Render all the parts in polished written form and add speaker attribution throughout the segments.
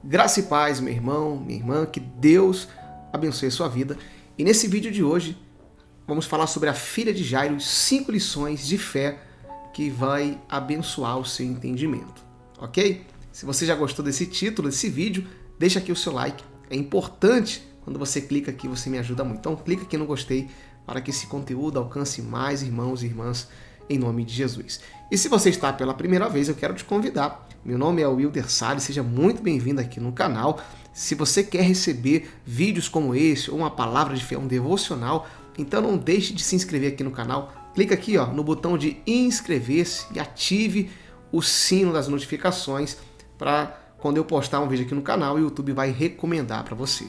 Speaker 1: Graça e paz, meu irmão, minha irmã, que Deus abençoe a sua vida. E nesse vídeo de hoje, vamos falar sobre a filha de Jairo, 5 lições de fé que vai abençoar o seu entendimento, ok? Se você já gostou desse título, desse vídeo, deixa aqui o seu like. É importante, quando você clica aqui, você me ajuda muito. Então clica aqui no gostei para que esse conteúdo alcance mais irmãos e irmãs em nome de Jesus. E se você está pela primeira vez, eu quero te convidar. Meu nome é Wilder Salles, seja muito bem-vindo aqui no canal. Se você quer receber vídeos como esse, ou uma palavra de fé, um devocional, então não deixe de se inscrever aqui no canal. Clica aqui no botão de inscrever-se e ative o sino das notificações para quando eu postar um vídeo aqui no canal, o YouTube vai recomendar para você.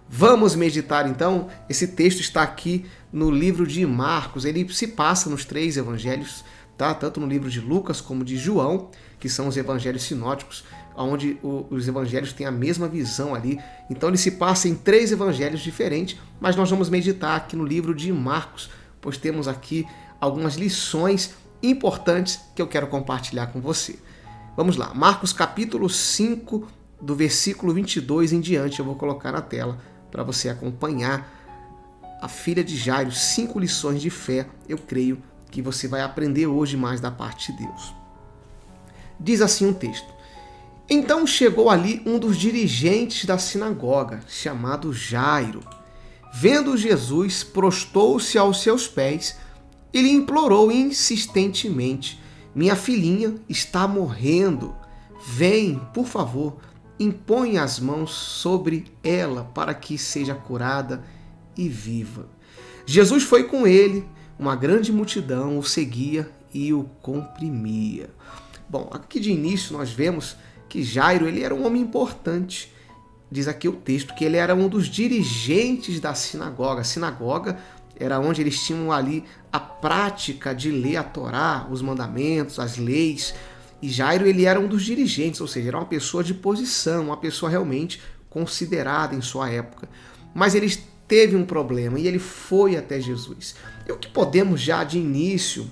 Speaker 1: Vamos meditar então? Esse texto está aqui no livro de Marcos, ele se passa nos 3 evangelhos, tá? Tanto no livro de Lucas como de João, que são os evangelhos sinóticos, onde os evangelhos têm a mesma visão ali. Então ele se passa em 3 evangelhos diferentes, mas nós vamos meditar aqui no livro de Marcos, pois temos aqui algumas lições importantes que eu quero compartilhar com você. Vamos lá, Marcos capítulo 5, do versículo 22 em diante, eu vou colocar na tela para você acompanhar a filha de Jairo, 5 lições de fé, eu creio que você vai aprender hoje mais da parte de Deus. Diz assim um texto: Então chegou ali um dos dirigentes da sinagoga, chamado Jairo. Vendo Jesus, prostou-se aos seus pés e lhe implorou insistentemente: Minha filhinha está morrendo. Vem, por favor, impõe as mãos sobre ela para que seja curada e viva. Jesus foi com ele, uma grande multidão o seguia e o comprimia. Bom, aqui de início nós vemos que Jairo ele era um homem importante. Diz aqui o texto que ele era um dos dirigentes da sinagoga. A sinagoga era onde eles tinham ali a prática de ler a Torá, os mandamentos, as leis. E Jairo ele era um dos dirigentes, ou seja, era uma pessoa de posição, uma pessoa realmente considerada em sua época. Mas ele teve um problema e ele foi até Jesus. E o que podemos já de início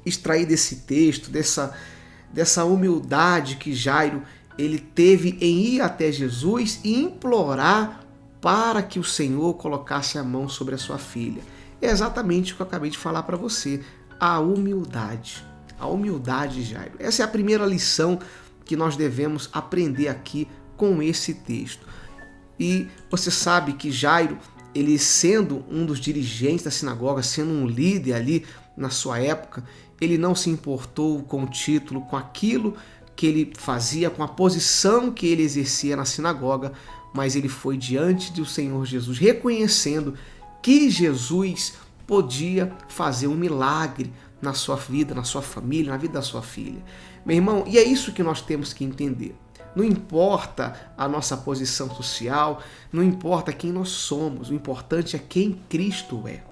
Speaker 1: extrair desse texto, dessa humildade que Jairo ele teve em ir até Jesus e implorar para que o Senhor colocasse a mão sobre a sua filha? É exatamente o que eu acabei de falar para você, a humildade. A humildade de Jairo. Essa é a primeira lição que nós devemos aprender aqui com esse texto. E você sabe que Jairo, ele sendo um dos dirigentes da sinagoga, sendo um líder ali na sua época, ele não se importou com o título, com aquilo que ele fazia, com a posição que ele exercia na sinagoga, mas ele foi diante do Senhor Jesus, reconhecendo que Jesus podia fazer um milagre na sua vida, na sua família, na vida da sua filha. Meu irmão, e é isso que nós temos que entender. Não importa a nossa posição social, não importa quem nós somos, o importante é quem Cristo é.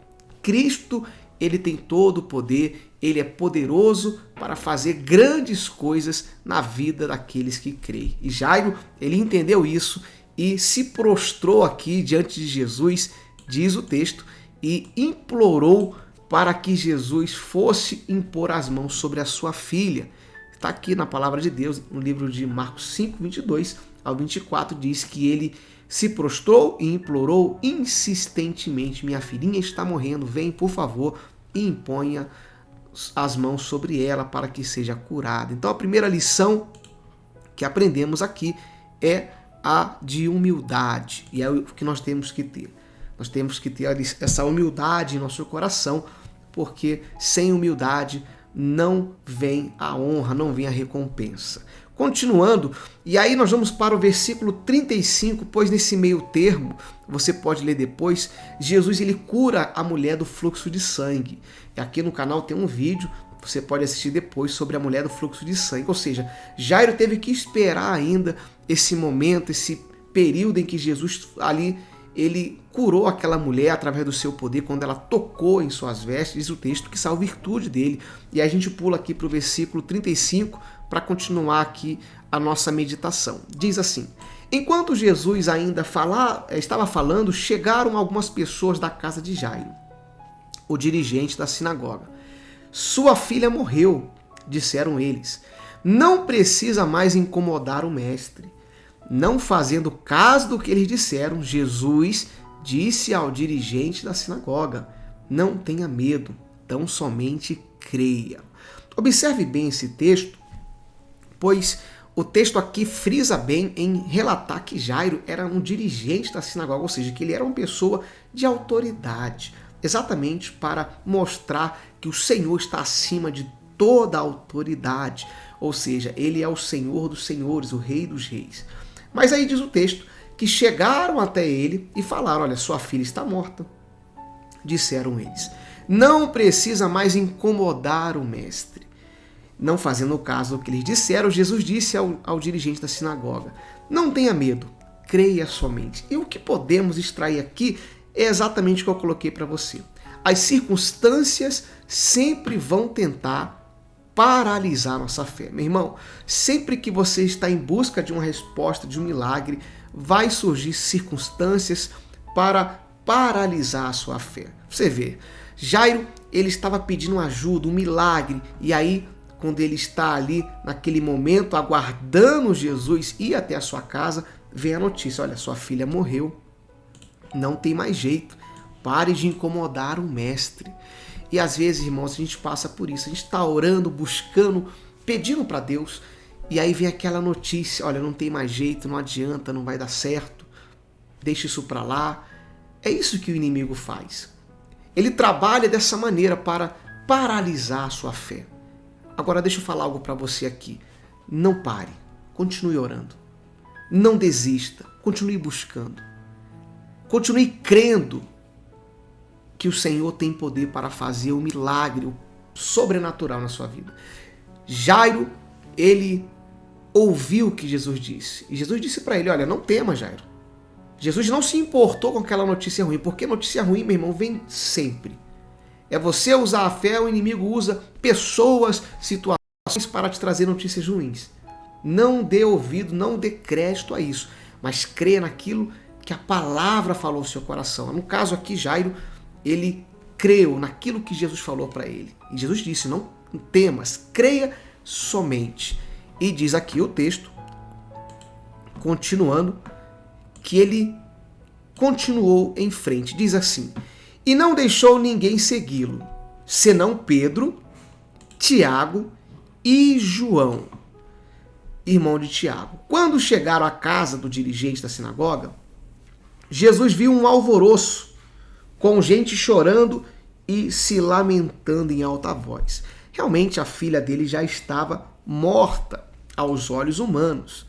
Speaker 1: Cristo, ele tem todo o poder, ele é poderoso para fazer grandes coisas na vida daqueles que creem. E Jairo, ele entendeu isso e se prostrou aqui diante de Jesus, diz o texto, e implorou para que Jesus fosse impor as mãos sobre a sua filha. Está aqui na palavra de Deus, no livro de Marcos 5, 22 ao 24, diz que ele se prostrou e implorou insistentemente: Minha filhinha está morrendo, vem, por favor, e imponha as mãos sobre ela para que seja curada. Então a primeira lição que aprendemos aqui é a de humildade, e é o que nós temos que ter. Nós temos que ter essa humildade em nosso coração, porque sem humildade não vem a honra, não vem a recompensa. Continuando, e aí nós vamos para o versículo 35, pois nesse meio termo, você pode ler depois, Jesus ele cura a mulher do fluxo de sangue. E aqui no canal tem um vídeo, você pode assistir depois, sobre a mulher do fluxo de sangue. Ou seja, Jairo teve que esperar ainda esse momento, esse período em que Jesus ali ele curou aquela mulher através do seu poder, quando ela tocou em suas vestes, diz o texto que saiu virtude dele. E a gente pula aqui para o versículo 35 para continuar aqui a nossa meditação. Diz assim: Enquanto Jesus ainda estava falando, chegaram algumas pessoas da casa de Jairo, o dirigente da sinagoga. Sua filha morreu, disseram eles. Não precisa mais incomodar o mestre. Não fazendo caso do que eles disseram, Jesus disse ao dirigente da sinagoga: não tenha medo, tão somente creia. Observe bem esse texto, pois o texto aqui frisa bem em relatar que Jairo era um dirigente da sinagoga, ou seja, que ele era uma pessoa de autoridade, exatamente para mostrar que o Senhor está acima de toda a autoridade, ou seja, ele é o Senhor dos senhores, o Rei dos reis. Mas aí diz o texto que chegaram até ele e falaram: olha, sua filha está morta. Disseram eles: não precisa mais incomodar o mestre. Não fazendo caso do que eles disseram, Jesus disse ao dirigente da sinagoga: não tenha medo, creia somente. E o que podemos extrair aqui é exatamente o que eu coloquei para você. As circunstâncias sempre vão tentar paralisar nossa fé. Meu irmão, sempre que você está em busca de uma resposta, de um milagre, vai surgir circunstâncias para paralisar a sua fé. Você vê, Jairo, ele estava pedindo ajuda, um milagre, e aí, quando ele está ali, naquele momento, aguardando Jesus ir até a sua casa, vem a notícia: olha, sua filha morreu, não tem mais jeito, pare de incomodar o mestre. E às vezes, irmãos, a gente passa por isso, a gente está orando, buscando, pedindo para Deus, e aí vem aquela notícia: olha, não tem mais jeito, não adianta, não vai dar certo, deixa isso para lá. É isso que o inimigo faz. Ele trabalha dessa maneira para paralisar a sua fé. Agora deixa eu falar algo para você aqui. Não pare, continue orando. Não desista, continue buscando. Continue crendo que o Senhor tem poder para fazer um milagre, o sobrenatural na sua vida. Jairo, ele ouviu o que Jesus disse. E Jesus disse para ele: olha, não tema, Jairo. Jesus não se importou com aquela notícia ruim, porque notícia ruim, meu irmão, vem sempre. É você usar a fé, o inimigo usa pessoas, situações para te trazer notícias ruins. Não dê ouvido, não dê crédito a isso, mas creia naquilo que a palavra falou no seu coração. No caso aqui, Jairo, ele creu naquilo que Jesus falou para ele. E Jesus disse: não temas, creia somente. E diz aqui o texto, continuando, que ele continuou em frente. Diz assim: e não deixou ninguém segui-lo, senão Pedro, Tiago e João, irmão de Tiago. Quando chegaram à casa do dirigente da sinagoga, Jesus viu um alvoroço, com gente chorando e se lamentando em alta voz. Realmente a filha dele já estava morta aos olhos humanos.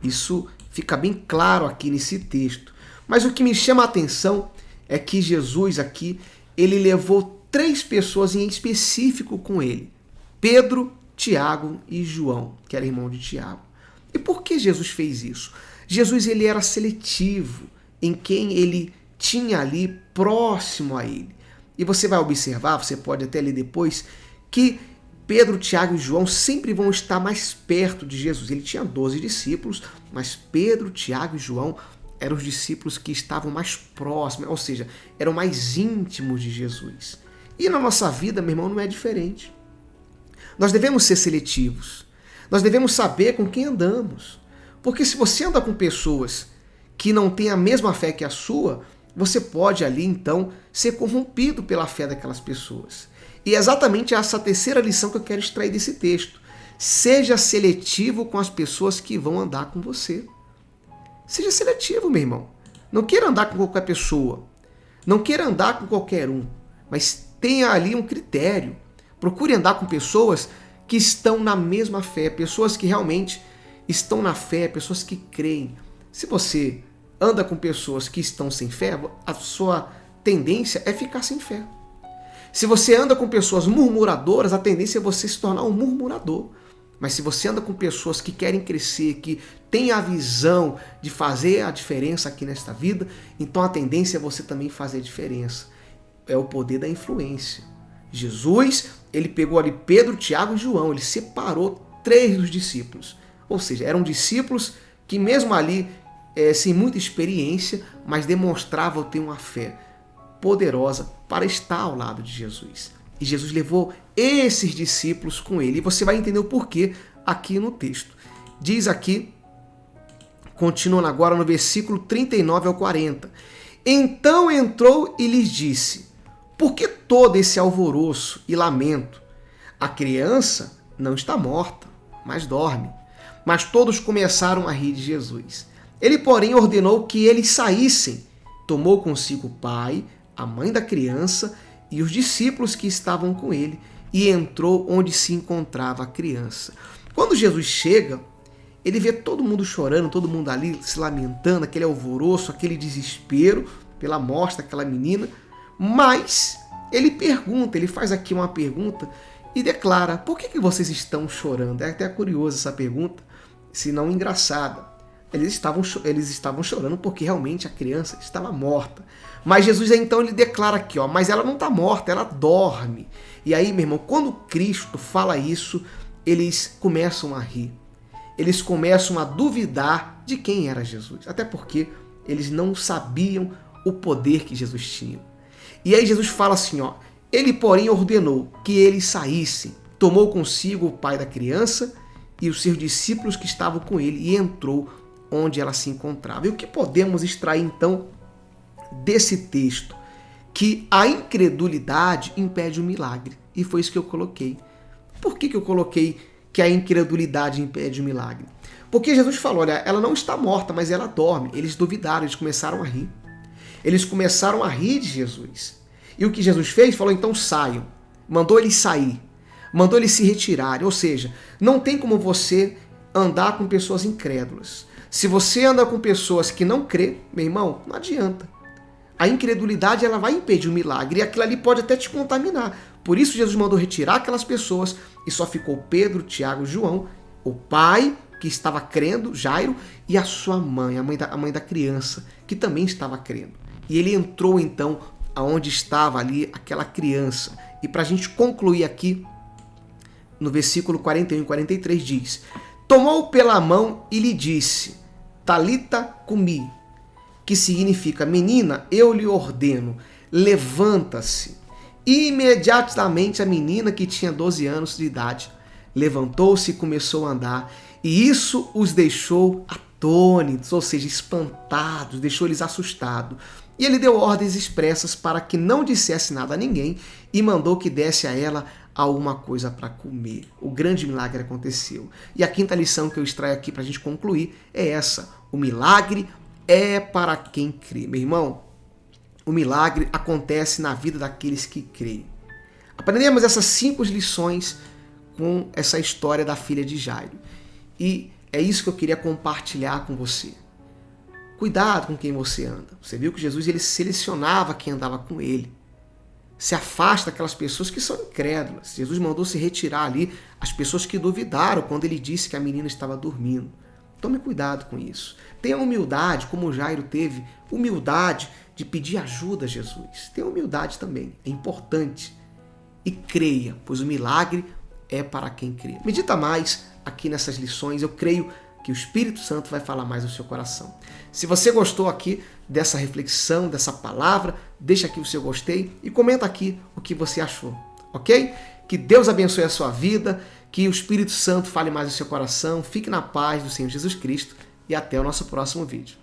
Speaker 1: Isso fica bem claro aqui nesse texto. Mas o que me chama a atenção é que Jesus aqui, ele levou 3 pessoas em específico com ele: Pedro, Tiago e João, que era irmão de Tiago. E por que Jesus fez isso? Jesus, ele era seletivo em quem ele tinha ali próximo a ele. E você vai observar, você pode até ler depois, que Pedro, Tiago e João sempre vão estar mais perto de Jesus. Ele tinha 12 discípulos, mas Pedro, Tiago e João eram os discípulos que estavam mais próximos, ou seja, eram mais íntimos de Jesus. E na nossa vida, meu irmão, não é diferente. Nós devemos ser seletivos. Nós devemos saber com quem andamos. Porque se você anda com pessoas que não têm a mesma fé que a sua, você pode ali, então, ser corrompido pela fé daquelas pessoas. E é exatamente essa terceira lição que eu quero extrair desse texto. Seja seletivo com as pessoas que vão andar com você. Seja seletivo, meu irmão. Não queira andar com qualquer pessoa. Não queira andar com qualquer um. Mas tenha ali um critério. Procure andar com pessoas que estão na mesma fé. Pessoas que realmente estão na fé. Pessoas que creem. Se você anda com pessoas que estão sem fé, a sua tendência é ficar sem fé. Se você anda com pessoas murmuradoras, a tendência é você se tornar um murmurador. Mas se você anda com pessoas que querem crescer, que têm a visão de fazer a diferença aqui nesta vida, então a tendência é você também fazer a diferença. É o poder da influência. Jesus, ele pegou ali Pedro, Tiago e João, ele separou 3 dos discípulos. Ou seja, eram discípulos que mesmo ali, sem muita experiência, mas demonstravam ter uma fé poderosa para estar ao lado de Jesus. E Jesus levou esses discípulos com ele. E você vai entender o porquê aqui no texto. Diz aqui Continuando agora no versículo 39 ao 40. Então entrou e lhes disse: por que todo esse alvoroço e lamento? A criança não está morta, mas dorme. Mas todos começaram a rir de Jesus. Ele, porém, ordenou que eles saíssem. Tomou consigo o pai, a mãe da criança e os discípulos que estavam com ele e entrou onde se encontrava a criança. Quando Jesus chega, ele vê todo mundo chorando, todo mundo ali se lamentando, aquele alvoroço, aquele desespero pela morte daquela menina, mas ele pergunta, ele faz aqui uma pergunta e declara: por que vocês estão chorando? É até curiosa essa pergunta, se não engraçada. Eles estavam chorando porque realmente a criança estava morta. Mas Jesus então ele declara aqui, mas ela não está morta, ela dorme. E aí, meu irmão, quando Cristo fala isso, eles começam a rir. Eles começam a duvidar de quem era Jesus. Até porque eles não sabiam o poder que Jesus tinha. E aí Jesus fala assim, ele porém ordenou que eles saíssem, tomou consigo o pai da criança e os seus discípulos que estavam com ele e entrou onde ela se encontrava. E o que podemos extrair então desse texto? Que a incredulidade impede o milagre. E foi isso que eu coloquei. Por que eu coloquei que a incredulidade impede o milagre? Porque Jesus falou, olha, ela não está morta, mas ela dorme. Eles duvidaram, eles começaram a rir. Eles começaram a rir de Jesus. E o que Jesus fez? Falou, então saiam. Mandou eles sair. Mandou eles se retirarem. Ou seja, não tem como você andar com pessoas incrédulas. Se você anda com pessoas que não crê, meu irmão, não adianta. A incredulidade ela vai impedir o milagre e aquilo ali pode até te contaminar. Por isso Jesus mandou retirar aquelas pessoas e só ficou Pedro, Tiago e João, o pai que estava crendo, Jairo, e a sua mãe, a mãe da criança, que também estava crendo. E ele entrou então aonde estava ali aquela criança. E para a gente concluir aqui, no versículo 41 e 43 diz: tomou pela mão e lhe disse, Talita cumi, que significa, menina, eu lhe ordeno, levanta-se. E imediatamente a menina, que tinha 12 anos de idade, levantou-se e começou a andar. E isso os deixou atônitos, ou seja, espantados, deixou eles assustados. E ele deu ordens expressas para que não dissesse nada a ninguém e mandou que desse a ela alguma coisa para comer. O grande milagre aconteceu. E a quinta lição que eu extraio aqui para a gente concluir é essa. O milagre é para quem crê. Meu irmão, o milagre acontece na vida daqueles que creem. Aprendemos essas 5 lições com essa história da filha de Jairo. E é isso que eu queria compartilhar com você. Cuidado com quem você anda. Você viu que Jesus ele selecionava quem andava com ele. Se afasta daquelas pessoas que são incrédulas. Jesus mandou se retirar ali as pessoas que duvidaram quando ele disse que a menina estava dormindo. Tome cuidado com isso. Tenha humildade, como Jairo teve, humildade de pedir ajuda a Jesus. Tenha humildade também, é importante. E creia, pois o milagre é para quem crê. Medita mais aqui nessas lições, eu creio que o Espírito Santo vai falar mais no seu coração. Se você gostou aqui dessa reflexão, dessa palavra, deixa aqui o seu gostei e comenta aqui o que você achou, ok? Que Deus abençoe a sua vida, que o Espírito Santo fale mais no seu coração, fique na paz do Senhor Jesus Cristo e até o nosso próximo vídeo.